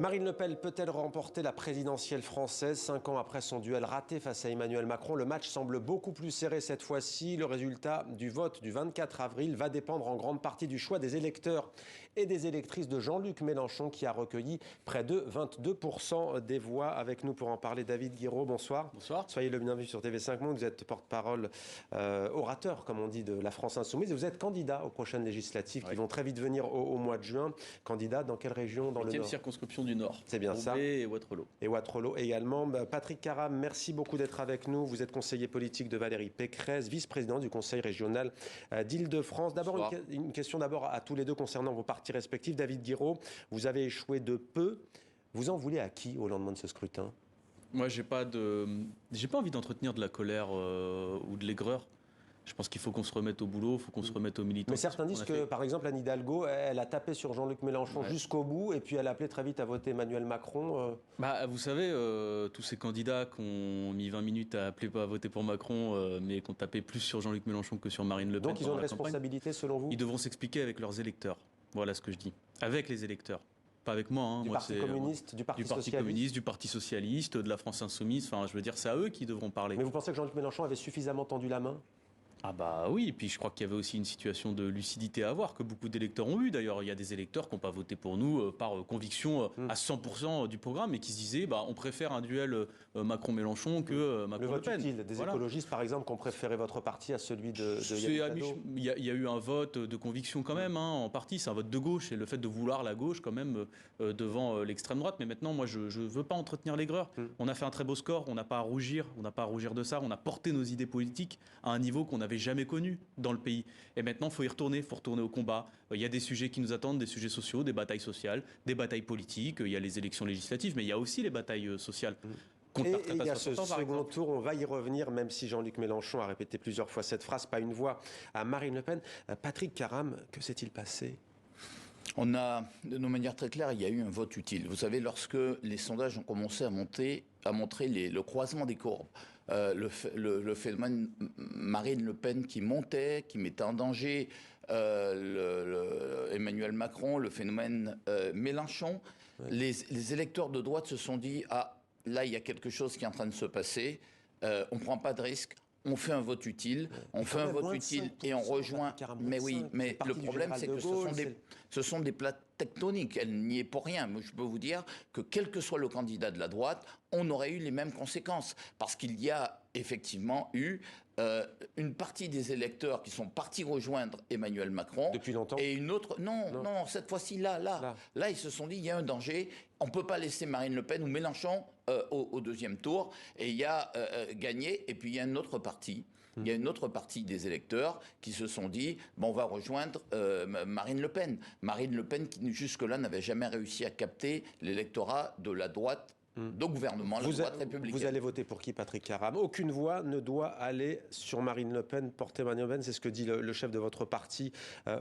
Marine Le Pen peut-elle remporter la présidentielle française 5 ans après son duel raté face à Emmanuel Macron? Le match semble beaucoup plus serré cette fois-ci. Le résultat du vote du 24 avril va dépendre en grande partie du choix des électeurs et des électrices de Jean-Luc Mélenchon qui a recueilli près de 22% des voix. Avec nous pour en parler, David Guiraud, bonsoir. Bonsoir. Soyez le bienvenu sur TV5 Monde. Vous êtes porte-parole, orateur, comme on dit, de la France Insoumise. Et vous êtes candidat aux prochaines législatives qui vont très vite venir au mois de juin. Candidat dans quelle région? Dans le Nord. Circonscription du Nord. C'est bien ça. Et Waterloo. Et Waterloo également. Patrick Caram, merci beaucoup d'être avec nous. Vous êtes conseiller politique de Valérie Pécresse, vice-président du Conseil régional d'Île-de-France. D'abord, une question d'abord à tous les deux concernant vos partis respectifs. David Guiraud, vous avez échoué de peu. Vous en voulez à qui au lendemain de ce scrutin? Moi, j'ai pas envie d'entretenir de la colère ou de l'aigreur. Je pense qu'il faut qu'on se remette au boulot, il faut qu'on se remette aux militants. Mais certains disent que, par exemple, Anne Hidalgo, elle a tapé sur Jean-Luc Mélenchon jusqu'au bout, et puis elle a appelé très vite à voter Emmanuel Macron. Vous savez, tous ces candidats qui ont mis 20 minutes à appeler à voter pour Macron, mais qui ont tapé plus sur Jean-Luc Mélenchon que sur Marine Le Pen. Donc ils ont une responsabilité, selon vous? Ils devront s'expliquer avec leurs électeurs. Voilà ce que je dis. Avec les électeurs. Pas avec moi. Du Parti communiste, du Parti socialiste. Communiste, du Parti socialiste, de la France Insoumise. Enfin, je veux dire, c'est à eux qui devront parler. Mais vous pensez que Jean-Luc Mélenchon avait suffisamment tendu la main? Ah bah oui, et puis je crois qu'il y avait aussi une situation de lucidité à avoir, que beaucoup d'électeurs ont eu. D'ailleurs, il y a des électeurs qui n'ont pas voté pour nous par conviction à 100% du programme, et qui se disaient on préfère un duel Macron-Mélenchon que Macron-Le Pen. Le vote utile des écologistes, par exemple, qui ont préféré votre parti à celui de Yannick Jadot. Il y a eu un vote de conviction quand même, en partie. C'est un vote de gauche, et le fait de vouloir la gauche quand même devant l'extrême droite. Mais maintenant, moi, je ne veux pas entretenir l'aigreur. On a fait un très beau score, on n'a pas à rougir, de ça. On a porté nos idées politiques à un niveau qu'on avait jamais connu dans le pays. Et maintenant, il faut y retourner, il faut retourner au combat. Il y a des sujets qui nous attendent, des sujets sociaux, des batailles sociales, des batailles politiques. Il y a les élections législatives, mais il y a aussi les batailles sociales. Et il y a ce second tour, on va y revenir, même si Jean-Luc Mélenchon a répété plusieurs fois cette phrase, pas une voix à Marine Le Pen. Patrick Caram, que s'est-il passé? On a, de manière très claire, il y a eu un vote utile. Vous savez, lorsque les sondages ont commencé à montrer le croisement des courbes, le phénomène Marine Le Pen qui montait, qui mettait en danger Emmanuel Macron, le phénomène Mélenchon, les électeurs de droite se sont dit « Ah, là, il y a quelque chose qui est en train de se passer, on ne prend pas de risque ». On fait un vote utile, et on rejoint. Mais oui, mais le problème, c'est que ce sont des plates tectoniques. Elle n'y est pour rien. Moi, je peux vous dire que quel que soit le candidat de la droite, on aurait eu les mêmes conséquences. Parce qu'il y a effectivement eu une partie des électeurs qui sont partis rejoindre Emmanuel Macron. Depuis longtemps. Et une autre. Non, cette fois-ci, là, ils se sont dit, il y a un danger. On ne peut pas laisser Marine Le Pen ou Mélenchon au deuxième tour. Et il y a gagné. Et puis il y a une autre partie. Il y a une autre partie des électeurs qui se sont dit, on va rejoindre Marine Le Pen. Marine Le Pen qui jusque-là n'avait jamais réussi à capter l'électorat de la droite de gouvernement, la droite républicaine. Vous allez voter pour qui, Patrick Caram? Aucune voix ne doit aller sur Marine Le Pen, porter Marine Le Pen. C'est ce que dit le chef de votre parti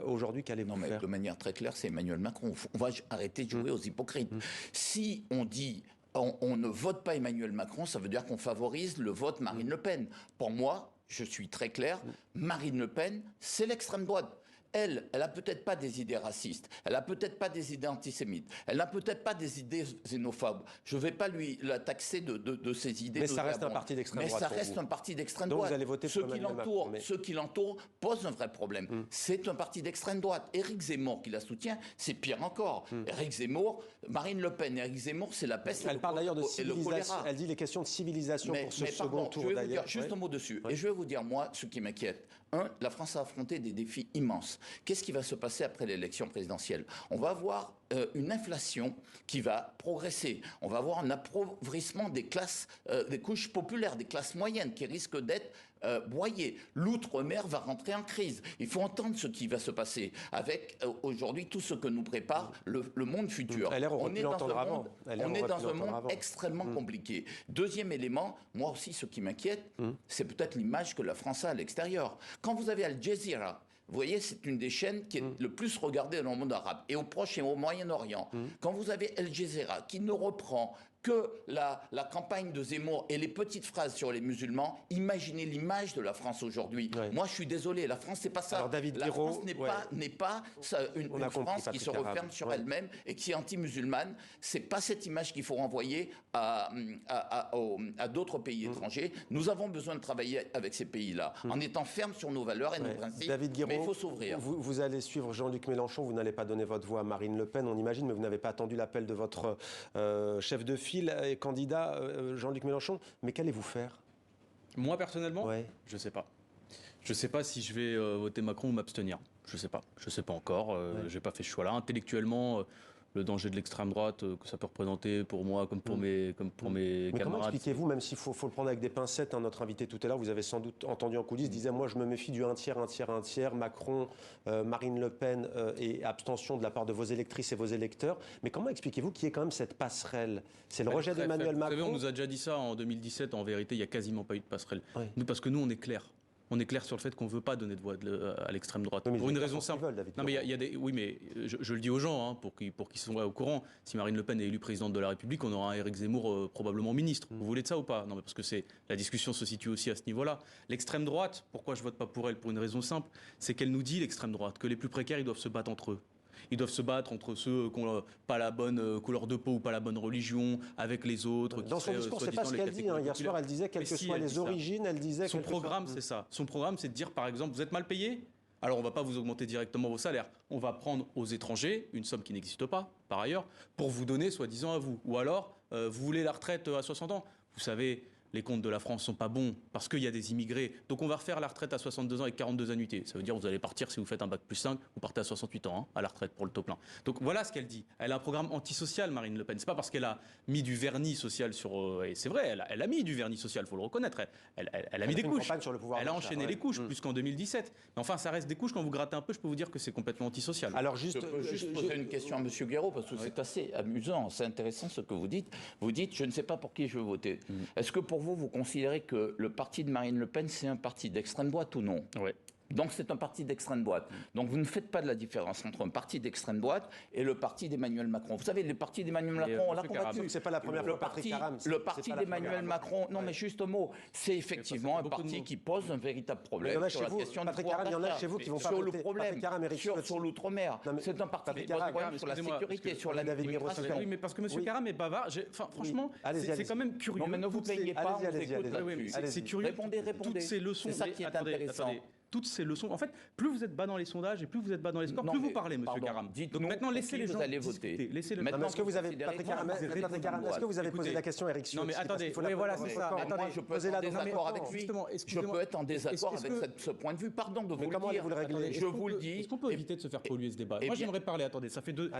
aujourd'hui. Qu'allez-vous faire? De manière très claire, c'est Emmanuel Macron. On va arrêter de jouer aux hypocrites. Si on dit on ne vote pas Emmanuel Macron, ça veut dire qu'on favorise le vote Marine Le Pen. Pour moi, je suis très clair, Marine Le Pen, c'est l'extrême droite. Elle a peut-être pas des idées racistes, elle a peut-être pas des idées antisémites, elle n'a peut-être pas des idées xénophobes. Je ne vais pas la taxer de ses idées. Mais ça reste un parti d'extrême droite. Mais ça reste un parti d'extrême droite. Donc vous allez voter pour Emmanuel Macron. Ceux qui l'entourent posent un vrai problème. C'est un parti d'extrême droite. Éric Zemmour qui la soutient, c'est pire encore. Éric Zemmour, Marine Le Pen, Éric Zemmour, c'est la peste. Elle parle d'ailleurs de civilisation. Elle dit les questions de civilisation pour ce second tour. Je vais vous dire juste un mot dessus. Et je vais vous dire, moi, ce qui m'inquiète. La France a affronté des défis immenses. Qu'est-ce qui va se passer après l'élection présidentielle? On va avoir une inflation qui va progresser. On va avoir un appauvrissement des classes, des couches populaires, des classes moyennes qui risquent d'être broyées. L'outre-mer va rentrer en crise. Il faut entendre ce qui va se passer avec aujourd'hui tout ce que nous prépare le monde futur. On est dans un monde extrêmement compliqué. Deuxième élément, moi aussi ce qui m'inquiète, c'est peut-être l'image que la France a à l'extérieur. Quand vous avez Al Jazeera, vous voyez, c'est une des chaînes qui est le plus regardée dans le monde arabe. Et au Proche et au Moyen-Orient, quand vous avez Al Jazeera qui ne reprend que la campagne de Zemmour et les petites phrases sur les musulmans, imaginez l'image de la France aujourd'hui. Ouais. Moi, je suis désolé, la France, c'est pas ça. Alors, David la Guiraud, France n'est pas une France qui se referme sur elle-même et qui est anti-musulmane. C'est pas cette image qu'il faut renvoyer à d'autres pays étrangers. Nous avons besoin de travailler avec ces pays-là, en étant fermes sur nos valeurs et nos principes. David Guiraud, mais il faut s'ouvrir. Vous allez suivre Jean-Luc Mélenchon, vous n'allez pas donner votre voix à Marine Le Pen, on imagine, mais vous n'avez pas attendu l'appel de votre chef de file et candidat Jean-Luc Mélenchon. Mais qu'allez-vous faire? Moi, personnellement, je ne sais pas. Je ne sais pas si je vais voter Macron ou m'abstenir. Je ne sais pas. Je ne sais pas encore. Je n'ai pas fait ce choix-là. Intellectuellement, le danger de l'extrême droite que ça peut représenter pour moi comme pour mes Mais camarades. comment expliquez-vous, même s'il faut le prendre avec des pincettes, notre invité tout à l'heure, vous avez sans doute entendu en coulisses, disait moi je me méfie du un tiers, Macron, Marine Le Pen et abstention de la part de vos électrices et vos électeurs. Mais comment expliquez-vous qu'il y ait quand même cette passerelle? C'est le rejet d'Emmanuel Macron. Vous savez, on nous a déjà dit ça en 2017, en vérité, il n'y a quasiment pas eu de passerelle. Nous, parce que nous, on est clair. On est clair sur le fait qu'on ne veut pas donner de voix à l'extrême droite. Oui, pour une raison simple. Non, mais il y a des. Oui, mais je le dis aux gens, pour qu'ils soient au courant. Si Marine Le Pen est élue présidente de la République, on aura un Éric Zemmour probablement ministre. Vous voulez de ça ou pas? Non, mais parce que la discussion se situe aussi à ce niveau-là. L'extrême droite, pourquoi je vote pas pour elle? Pour une raison simple, c'est qu'elle nous dit, l'extrême droite, que les plus précaires, ils doivent se battre entre eux. Ils doivent se battre entre ceux qui n'ont pas la bonne couleur de peau ou pas la bonne religion, avec les autres. Dans son discours, c'est pas ce qu'elle dit. Hier soir, elle disait, quelles que soient les origines, elle disait... Son programme, c'est ça. Son programme, c'est de dire, par exemple, vous êtes mal payé? Alors, on ne va pas vous augmenter directement vos salaires. On va prendre aux étrangers une somme qui n'existe pas, par ailleurs, pour vous donner, soi-disant, à vous. Ou alors, vous voulez la retraite à 60 ans? Vous savez... Les comptes de la France sont pas bons parce qu'il y a des immigrés. Donc on va refaire la retraite à 62 ans avec 42 annuités. Ça veut dire que vous allez partir, si vous faites un bac plus 5, vous partez à 68 ans à la retraite pour le taux plein. Donc voilà ce qu'elle dit. Elle a un programme antisocial, Marine Le Pen. C'est pas parce qu'elle a mis du vernis social sur... et c'est vrai, elle a mis du vernis social, il faut le reconnaître. Elle a mis des couches. Elle a enchaîné les couches, plus qu'en 2017. Mais enfin, ça reste des couches. Quand vous grattez un peu, je peux vous dire que c'est complètement antisocial. Alors juste poser une question à M. Guiraud, parce que c'est assez amusant, c'est intéressant ce que vous dites. Vous dites, je ne sais pas pour qui je veux voter. Est-ce que pour vous considérez que le parti de Marine Le Pen, c'est un parti d'extrême droite ou non? Oui. Donc c'est un parti d'extrême droite. Donc vous ne faites pas de la différence entre un parti d'extrême droite et le parti d'Emmanuel Macron. Vous savez, le parti d'Emmanuel Macron, on l'a combattu. C'est pas la première fois, Patrick Caram. Le parti d'Emmanuel Macron, non mais juste un mot, c'est effectivement un parti qui pose un véritable problème sur la question du pouvoir d'achat. Il y en a chez vous qui vont pas voter. Sur le problème, sur l'outre-mer. C'est un parti qui pose un problème sur la sécurité, sur la migration. Oui, mais parce que M. Caram est bavard. Franchement, c'est quand même curieux. Non mais ne vous plaignez pas, on vous écoute là-dessus. C'est curieux. Répondez. Toutes ces leçons. C'est ça qui est intéressant. Toutes ces leçons. En fait, plus vous êtes bas dans les sondages et plus vous êtes bas dans les scores, plus vous parlez, M. Caram. Donc maintenant, laissez les gens discuter. Maintenant, est-ce que vous avez, Patrick Caram, est-ce que vous avez posé la question à Éric Ciotti? Non, mais attendez, voilà, c'est ça. Attendez, je peux être en désaccord avec lui. Je peux être en désaccord avec ce point de vue. Pardon de vous le dire. Je vous le dis. Est-ce qu'on peut éviter de se faire polluer ce débat? Moi, j'aimerais parler. Attendez, ça fait 2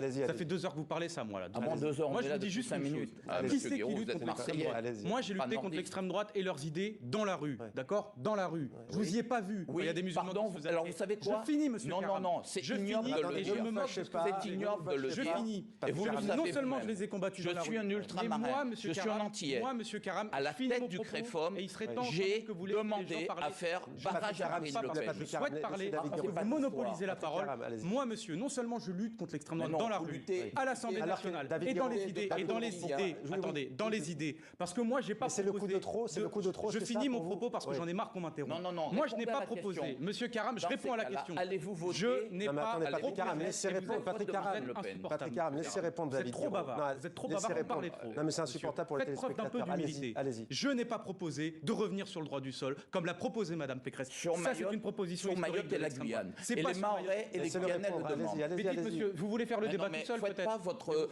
heures que vous parlez ça, moi, là. Avant 2 heures, moi, je vous dis juste 5 minutes. Qui c'est qui lutte contre l'extrême droite? Moi, j'ai lutté contre l'extrême droite et leurs idées dans la rue. D'accord? Dans la rue. Je vous y ai pas vu. Il y a des musulmans. Alors, vous savez quoi? Je finis, monsieur Caram. Non, c'est ignoble de le dire. C'est ignoble de le dire. Je finis. Et vous le savez. Non seulement je les ai combattus dans la rue. Je suis un ultramarin. Je suis un antillais. Moi, monsieur Caram, à la tête du CREFOM, j'ai demandé à faire barrage à Marine Le Pen. Je souhaite parler parce que vous monopolisez la parole. Moi, monsieur, non seulement je lutte contre l'extrême droite dans la rue, à l'Assemblée nationale, et dans les idées, attendez, dans les idées, parce que moi, j'ai pas proposé. C'est le coup de trop, c'est le coup de trop. Je finis mon propos parce que j'en ai marre qu'on m'interrompe. Non. Moi, je n'ai pas proposé. Monsieur Caram, je réponds à la question. Allez-vous voter? Je n'ai pas Patrick Caram, laissez répondre. Patrick Caram, laissez répondre. Vous êtes trop bavard. Vous êtes trop bavard, vous parlez trop. Non, mais c'est insupportable pour les téléspectateurs. Faites preuve d'un peu d'humilité. Allez-y. Je n'ai pas proposé de revenir sur le droit du sol, comme l'a proposé Madame Pécresse. Ça, c'est une proposition historique. Sur Mayotte et la Guyane. Et les Mahorais et les Guyanais le demandent. Mais dites, monsieur, vous voulez faire le débat tout seul, peut-être? Faites pas votre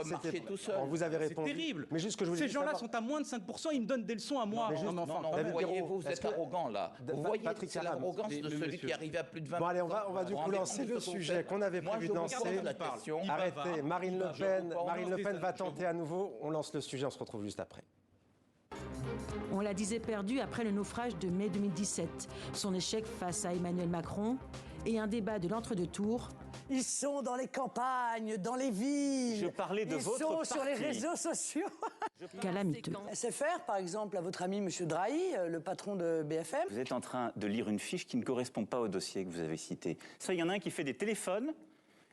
marché tout seul. Vous avez répondu. C'est terrible. Mais juste que je vous Ces gens-là sont à moins de 5%, ils me donnent des leçons à moi. Non, voyez-vous, vous êtes arrogant, là. Vous voyez, c'est l'arrogance de celui qui arrive à plus de 20%. Bon, allez, on va du coup lancer le sujet qu'on avait prévu de lancer. Arrêtez, Marine Le Pen va tenter à nouveau. On lance le sujet, on se retrouve juste après. On la disait perdue après le naufrage de mai 2017, son échec face à Emmanuel Macron et un débat de l'entre-deux-tours Ils sont dans les campagnes, dans les villes. Je parlais de votre Ils sont parti. sur les réseaux sociaux. Calamiteux. SFR, par exemple, à votre ami M. Drahi, le patron de BFM. Vous êtes en train de lire une fiche qui ne correspond pas au dossier que vous avez cité. Ça, il y en a un qui fait des téléphones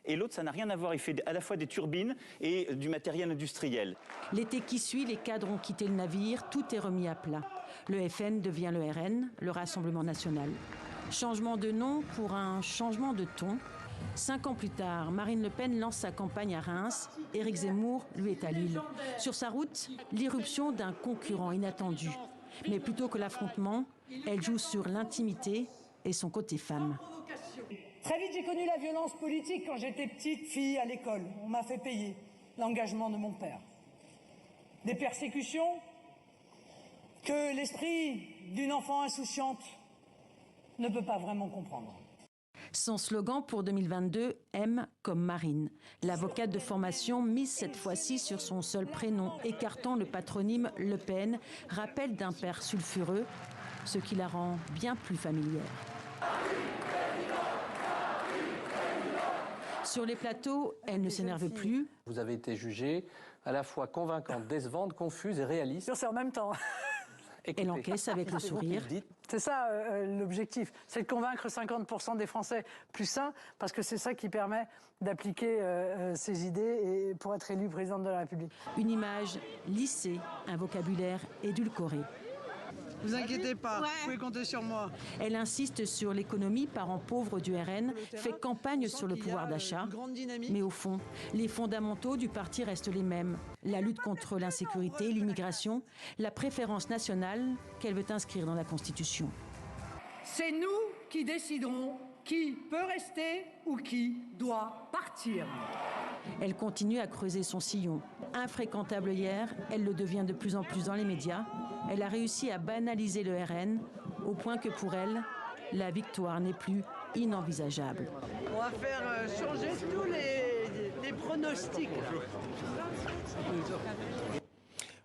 et l'autre, ça n'a rien à voir. Il fait à la fois des turbines et du matériel industriel. L'été qui suit, les cadres ont quitté le navire, tout est remis à plat. Le FN devient le RN, le Rassemblement national. Changement de nom pour un changement de ton. 5 ans plus tard, Marine Le Pen lance sa campagne à Reims. Éric Zemmour, lui, est à Lille. Sur sa route, l'irruption d'un concurrent inattendu. Mais plutôt que l'affrontement, elle joue sur l'intimité et son côté femme. Très vite, j'ai connu la violence politique quand j'étais petite fille à l'école. On m'a fait payer l'engagement de mon père. Des persécutions que l'esprit d'une enfant insouciante ne peut pas vraiment comprendre. Son slogan pour 2022, M comme Marine. L'avocate de formation mise cette fois-ci sur son seul prénom, écartant le patronyme Le Pen, rappel d'un père sulfureux, ce qui la rend bien plus familière. Sur les plateaux, elle ne s'énerve plus. Vous avez été jugée à la fois convaincante, décevante, confuse et réaliste. C'est en même temps. Elle encaisse avec le sourire. C'est ça l'objectif, c'est de convaincre 50% des Français plus sains, parce que c'est ça qui permet d'appliquer ces idées et pour être élu présidente de la République. Une image lissée, un vocabulaire édulcoré. Vous inquiétez pas, vous pouvez compter sur moi. Elle insiste sur l'économie, parent pauvre du RN, fait campagne sur le pouvoir d'achat. Mais au fond, les fondamentaux du parti restent les mêmes. La lutte contre l'insécurité, l'immigration, la préférence nationale qu'elle veut inscrire dans la Constitution. C'est nous qui déciderons qui peut rester ou qui doit partir. Elle continue à creuser son sillon. Infréquentable hier, elle le devient de plus en plus dans les médias. Elle a réussi à banaliser le RN, au point que pour elle, la victoire n'est plus inenvisageable. On va faire changer tous les pronostics.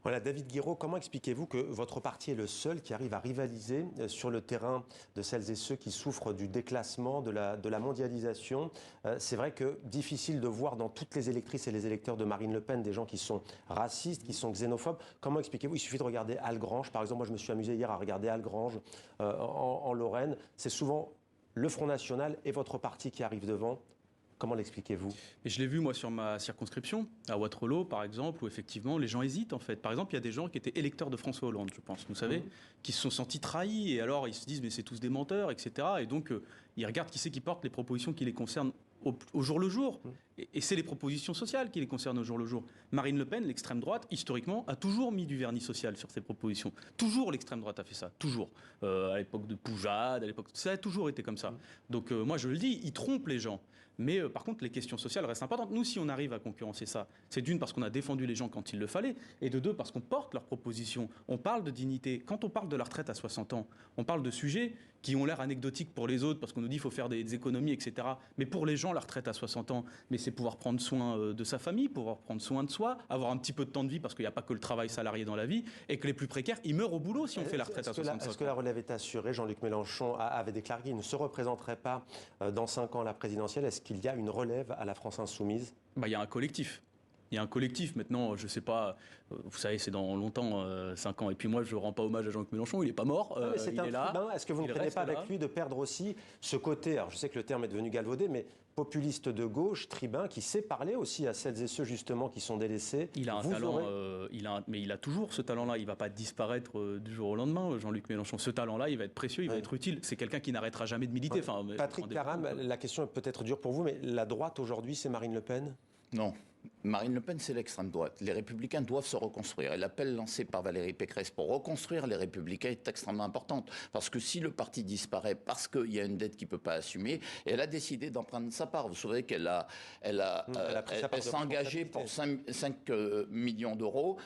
Voilà, David Guiraud, comment expliquez-vous que votre parti est le seul qui arrive à rivaliser sur le terrain de celles et ceux qui souffrent du déclassement, de la mondialisation? C'est vrai que difficile de voir dans toutes les électrices et les électeurs de Marine Le Pen des gens qui sont racistes, qui sont xénophobes. Comment expliquez-vous? Il suffit de regarder Algrange, par exemple. Moi, je me suis amusé hier à regarder Algrange en Lorraine. C'est souvent le Front National et votre parti qui arrivent devant. Comment l'expliquez-vous? Et je l'ai vu, moi, sur ma circonscription, à Wattrelos, par exemple, où effectivement, les gens hésitent, en fait. Par exemple, il y a des gens qui étaient électeurs de François Hollande, je pense, vous savez, qui se sont sentis trahis, et alors ils se disent, mais c'est tous des menteurs, etc. Et donc, ils regardent qui c'est qui porte les propositions qui les concernent au jour le jour. Et c'est les propositions sociales qui les concernent au jour le jour. Marine Le Pen, l'extrême droite, historiquement, a toujours mis du vernis social sur ses propositions. Toujours l'extrême droite a fait ça, toujours. À l'époque de Poujade, à l'époque, ça a toujours été comme ça. Donc moi je le dis, ils trompent les gens. Mais par contre, les questions sociales restent importantes. Nous, si on arrive à concurrencer ça, c'est d'une parce qu'on a défendu les gens quand il le fallait, et de deux parce qu'on porte leurs propositions. On parle de dignité. Quand on parle de la retraite à 60 ans, on parle de sujets qui ont l'air anecdotiques pour les autres, parce qu'on nous dit qu'il faut faire des économies, etc. Mais pour les gens, la retraite à 60 ans, mais c'est pouvoir prendre soin de sa famille, pouvoir prendre soin de soi, avoir un petit peu de temps de vie, parce qu'il n'y a pas que le travail salarié dans la vie, et que les plus précaires, ils meurent au boulot si on fait la retraite à 60 ans. Est-ce que la relève est assurée? Jean-Luc Mélenchon avait déclaré qu'il ne se représenterait pas dans 5 ans à la présidentielle. Est-ce qu'il y a une relève à la France insoumise? Il y a un collectif. Il y a un collectif maintenant, je ne sais pas, vous savez, c'est dans longtemps, 5 ans. Et puis moi, je ne rends pas hommage à Jean-Luc Mélenchon, il n'est pas mort, il est là. Est-ce que vous ne craignez pas avec lui de perdre aussi ce côté, alors je sais que le terme est devenu galvaudé, mais populiste de gauche, tribun, qui sait parler aussi à celles et ceux justement qui sont délaissés? Il a un talent, mais il a toujours ce talent-là. Il ne va pas disparaître du jour au lendemain, Jean-Luc Mélenchon. Ce talent-là, il va être précieux, il va être utile. C'est quelqu'un qui n'arrêtera jamais de militer. Patrick Caram, la question est peut-être dure pour vous, mais la droite aujourd'hui, c'est Marine Le Pen? Non. Marine Le Pen, c'est l'extrême droite. Les Républicains doivent se reconstruire. Et l'appel lancé par Valérie Pécresse pour reconstruire les Républicains est extrêmement importante. Parce que si le parti disparaît, parce qu'il y a une dette qu'il ne peut pas assumer, elle a décidé d'en prendre sa part. Vous savez qu'elle s'est engagée pour 5 millions d'euros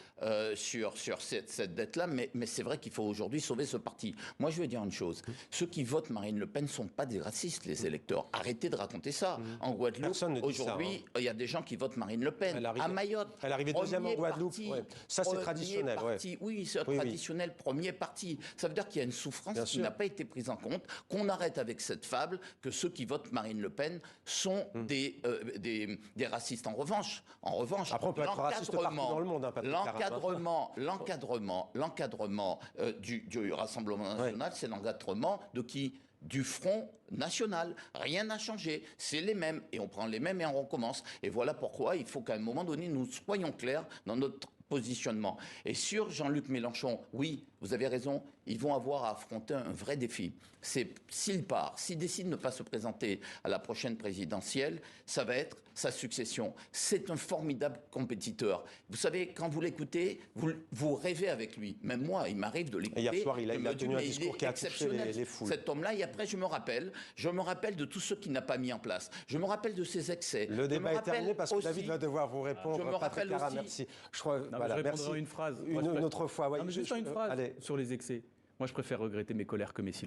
sur cette dette-là. Mais c'est vrai qu'il faut aujourd'hui sauver ce parti. Moi, je vais dire une chose. Ceux qui votent Marine Le Pen ne sont pas des racistes, les électeurs. Arrêtez de raconter ça. En Guadeloupe, aujourd'hui, il y a des gens qui votent Marine Le Le Pen. À Mayotte. Elle arrivait deuxième en Guadeloupe. Ouais. Ça, c'est traditionnel. Oui, c'est traditionnel, premier parti. Ça veut dire qu'il y a une souffrance qui n'a pas été prise en compte, qu'on arrête avec cette fable que ceux qui votent Marine Le Pen sont des racistes. En revanche, après, on peut être raciste partout dans le monde. L'encadrement du Rassemblement national, c'est l'encadrement de qui ? Du Front National. Rien n'a changé. C'est les mêmes. Et on prend les mêmes et on recommence. Et voilà pourquoi il faut qu'à un moment donné, nous soyons clairs dans notre positionnement. Et sur Jean-Luc Mélenchon, oui, vous avez raison, ils vont avoir à affronter un vrai défi. C'est s'il décide de ne pas se présenter à la prochaine présidentielle, ça va être sa succession. C'est un formidable compétiteur. Vous savez, quand vous l'écoutez, vous rêvez avec lui. Même moi, il m'arrive de l'écouter. Hier soir, il a tenu un discours qui a touché les foules. Cet homme-là, et après, je me rappelle de tout ce qu'il n'a pas mis en place. Je me rappelle de ses excès. Le débat est terminé parce que David va devoir vous répondre. Patrick Cara, merci. Je répondrai une phrase. Une autre fois. Juste une phrase sur les excès. Moi, je préfère regretter mes colères que mes silences.